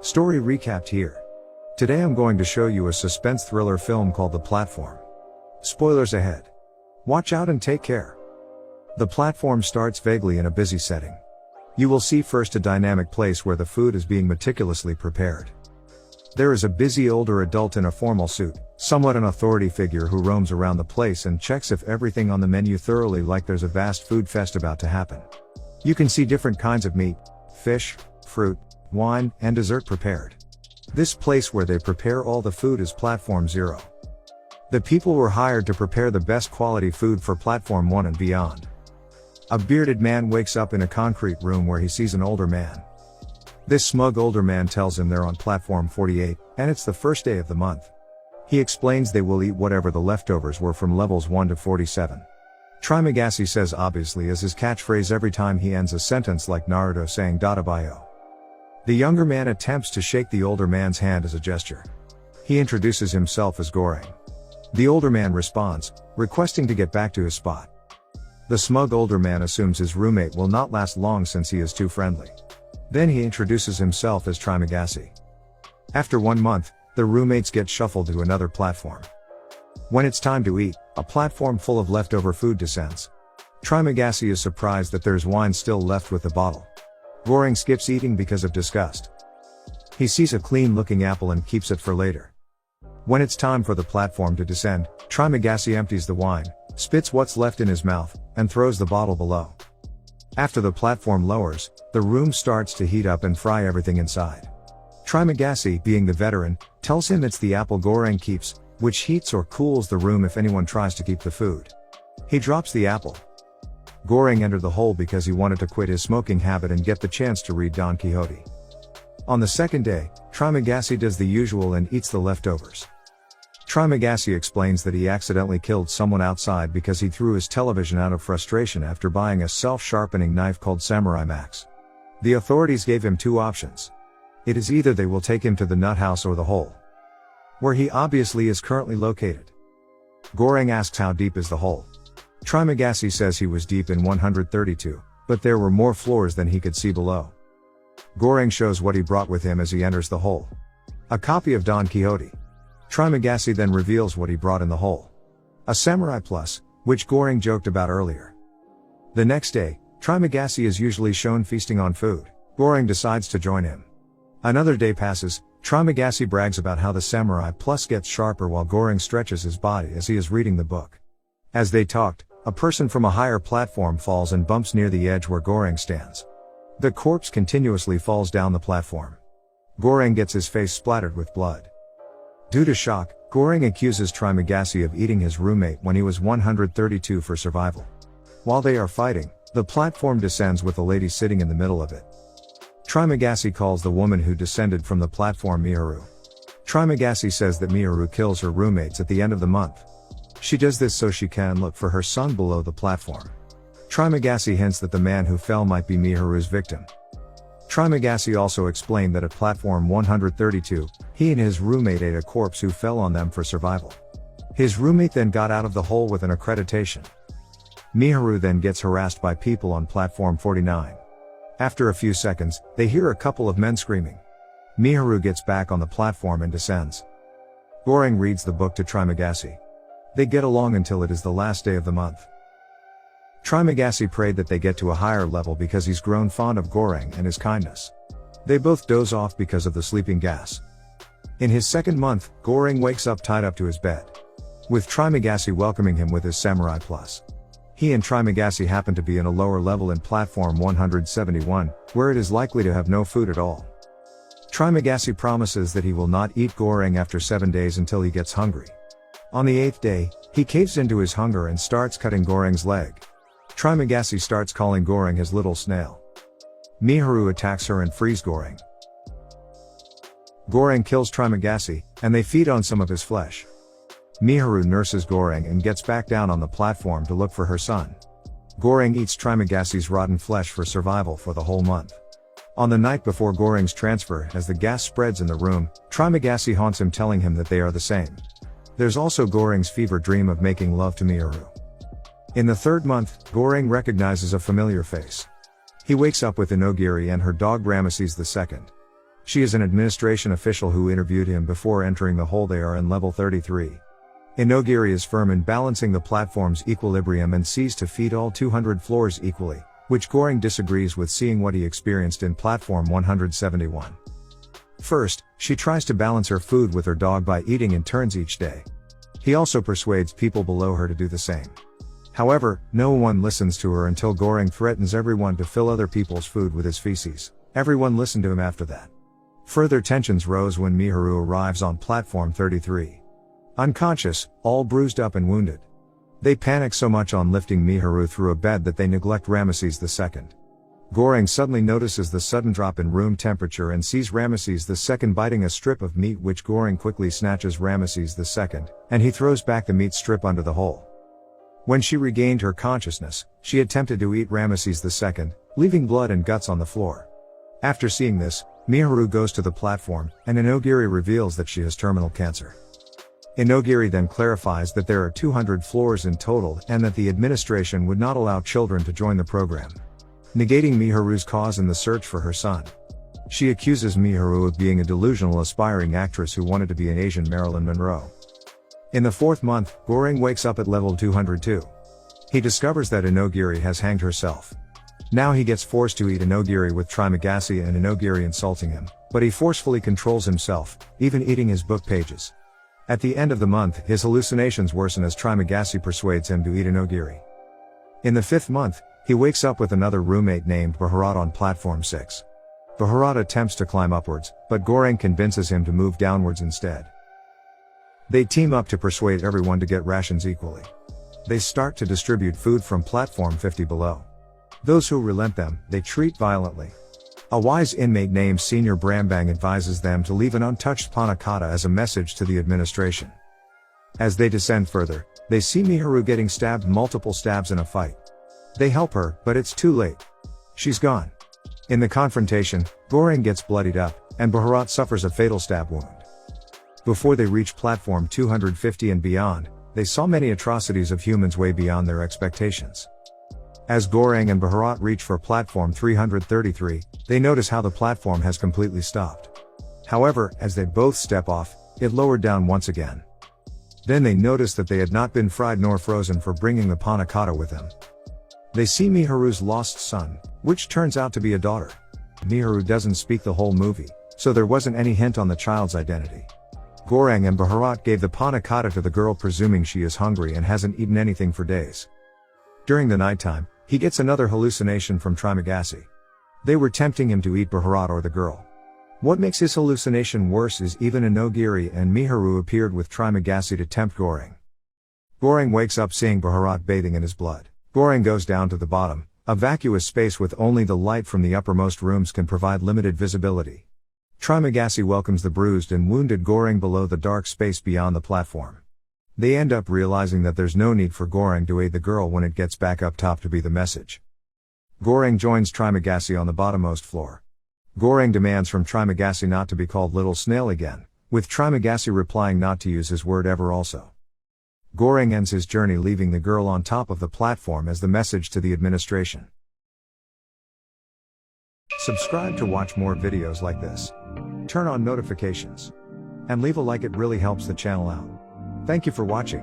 Story recapped here. Today I'm going to show you a suspense thriller film called The Platform. Spoilers ahead. Watch out and take care. The Platform starts vaguely in a busy setting. You will see first a dynamic place where the food is being meticulously prepared. There is a busy older adult in a formal suit, somewhat an authority figure who roams around the place and checks if everything on the menu thoroughly, like there's a vast food fest about to happen. You can see different kinds of meat, fish, fruit, wine, and dessert prepared. This place where they prepare all the food is Platform 0. The people were hired to prepare the best quality food for Platform 1 and beyond. A bearded man wakes up in a concrete room where he sees an older man. This smug older man tells him they're on Platform 48, and it's the first day of the month. He explains they will eat whatever the leftovers were from levels 1 to 47. Trimagasi says obviously as his catchphrase every time he ends a sentence, like Naruto saying Databayo. The younger man attempts to shake the older man's hand as a gesture. He introduces himself as Goreng. The older man responds, requesting to get back to his spot. The smug older man assumes his roommate will not last long since he is too friendly. Then he introduces himself as Trimagasi. After 1 month, the roommates get shuffled to another platform. When it's time to eat, a platform full of leftover food descends. Trimagasi is surprised that there's wine still left with the bottle. Goreng skips eating because of disgust. He sees a clean-looking apple and keeps it for later. When it's time for the platform to descend, Trimagasi empties the wine, spits what's left in his mouth, and throws the bottle below. After the platform lowers, the room starts to heat up and fry everything inside. Trimagasi, being the veteran, tells him it's the apple Goreng keeps, which heats or cools the room if anyone tries to keep the food. He drops the apple. Goreng entered the hole because he wanted to quit his smoking habit and get the chance to read Don Quixote. On the second day, Trimagasi does the usual and eats the leftovers. Trimagasi explains that he accidentally killed someone outside because he threw his television out of frustration after buying a self-sharpening knife called Samurai Max. The authorities gave him 2 options. It is either they will take him to the nut house or the hole, where he obviously is currently located. Goreng asks how deep is the hole. Trimagasi says he was deep in 132, but there were more floors than he could see below. Goreng shows what he brought with him as he enters the hole. A copy of Don Quixote. Trimagasi then reveals what he brought in the hole. A Samurai Plus, which Goreng joked about earlier. The next day, Trimagasi is usually shown feasting on food. Goreng decides to join him. Another day passes. Trimagasi brags about how the Samurai Plus gets sharper while Goreng stretches his body as he is reading the book. As they talked, a person from a higher platform falls and bumps near the edge where Goreng stands. The corpse continuously falls down the platform. Goreng gets his face splattered with blood. Due to shock, Goreng accuses Trimagasi of eating his roommate when he was 132 for survival. While they are fighting, the platform descends with a lady sitting in the middle of it. Trimagasi calls the woman who descended from the platform Miharu. Trimagasi says that Miharu kills her roommates at the end of the month. She does this so she can look for her son below the platform. Trimagasi hints that the man who fell might be Miharu's victim. Trimagasi also explained that at platform 132, he and his roommate ate a corpse who fell on them for survival. His roommate then got out of the hole with an accreditation. Miharu then gets harassed by people on platform 49. After a few seconds, they hear a couple of men screaming. Miharu gets back on the platform and descends. Goreng reads the book to Trimagasi. They get along until it is the last day of the month. Trimagasi prayed that they get to a higher level because he's grown fond of Goreng and his kindness. They both doze off because of the sleeping gas. In his second month, Goreng wakes up tied up to his bed, with Trimagasi welcoming him with his Samurai Plus. He and Trimagasi happen to be in a lower level in platform 171, where it is likely to have no food at all. Trimagasi promises that he will not eat Goreng after 7 days until he gets hungry. On the 8th day, he caves into his hunger and starts cutting Goreng's leg. Trimagasi starts calling Goreng his little snail. Miharu attacks her and frees Goreng. Goreng kills Trimagasi, and they feed on some of his flesh. Miharu nurses Goreng and gets back down on the platform to look for her son. Goreng eats Trimagasi's rotten flesh for survival for the whole month. On the night before Goreng's transfer, as the gas spreads in the room, Trimagasi haunts him, telling him that they are the same. There's also Goreng's fever dream of making love to Miharu. In the 3rd month, Goreng recognizes a familiar face. He wakes up with Inogiri and her dog Ramesses II. She is an administration official who interviewed him before entering the hole. They are in level 33. Inogiri is firm in balancing the platform's equilibrium and sees to feed all 200 floors equally, which Goring disagrees with, seeing what he experienced in platform 171. First, she tries to balance her food with her dog by eating in turns each day. He also persuades people below her to do the same. However, no one listens to her until Goring threatens everyone to fill other people's food with his feces. Everyone listened to him after that. Further tensions rose when Miharu arrives on platform 33. Unconscious, all bruised up and wounded. They panic so much on lifting Miharu through a bed that they neglect Ramesses II. Goring suddenly notices the sudden drop in room temperature and sees Ramesses II biting a strip of meat, which Goring quickly snatches Ramesses II, and he throws back the meat strip under the hole. When she regained her consciousness, she attempted to eat Ramesses II, leaving blood and guts on the floor. After seeing this, Miharu goes to the platform, and Inogiri reveals that she has terminal cancer. Inogiri then clarifies that there are 200 floors in total and that the administration would not allow children to join the program, negating Miharu's cause in the search for her son. She accuses Miharu of being a delusional aspiring actress who wanted to be an Asian Marilyn Monroe. In the 4th month, Goring wakes up at level 202. He discovers that Inogiri has hanged herself. Now he gets forced to eat Inogiri with Trimagasi and Inogiri insulting him, but he forcefully controls himself, even eating his book pages. At the end of the month, his hallucinations worsen as Trimagasi persuades him to eat Inogiri. In the 5th month, he wakes up with another roommate named Bharat on platform 6. Bharat attempts to climb upwards, but Goring convinces him to move downwards instead. They team up to persuade everyone to get rations equally. They start to distribute food from platform 50 below. Those who relent them, they treat violently. A wise inmate named Senior Brambang advises them to leave an untouched panna cotta as a message to the administration. As they descend further, they see Miharu getting stabbed multiple stabs in a fight. They help her, but it's too late. She's gone. In the confrontation, Goring gets bloodied up, and Bharat suffers a fatal stab wound. Before they reach platform 250 and beyond, they saw many atrocities of humans way beyond their expectations. As Goring and Bharat reach for platform 333, they notice how the platform has completely stopped. However, as they both step off, it lowered down once again. Then they notice that they had not been fried nor frozen for bringing the panna cotta with them. They see Miharu's lost son, which turns out to be a daughter. Miharu doesn't speak the whole movie, so there wasn't any hint on the child's identity. Goring and Bharat gave the panna cotta to the girl, presuming she is hungry and hasn't eaten anything for days. During the nighttime, he gets another hallucination from Trimagasi. They were tempting him to eat Bharat or the girl. What makes his hallucination worse is even Inogiri and Miharu appeared with Trimagasi to tempt Goring. Goring wakes up seeing Bharat bathing in his blood. Goring goes down to the bottom. A vacuous space with only the light from the uppermost rooms can provide limited visibility. Trimagasi welcomes the bruised and wounded Goring below the dark space beyond the platform. They end up realizing that there's no need for Goring to aid the girl when it gets back up top to be the message. Goring joins Trimagasi on the bottommost floor. Goring demands from Trimagasi not to be called Little Snail again, with Trimagasi replying not to use his word ever also. Goring ends his journey leaving the girl on top of the platform as the message to the administration. Subscribe to watch more videos like this. Turn on notifications. And leave a like, it really helps the channel out. Thank you for watching.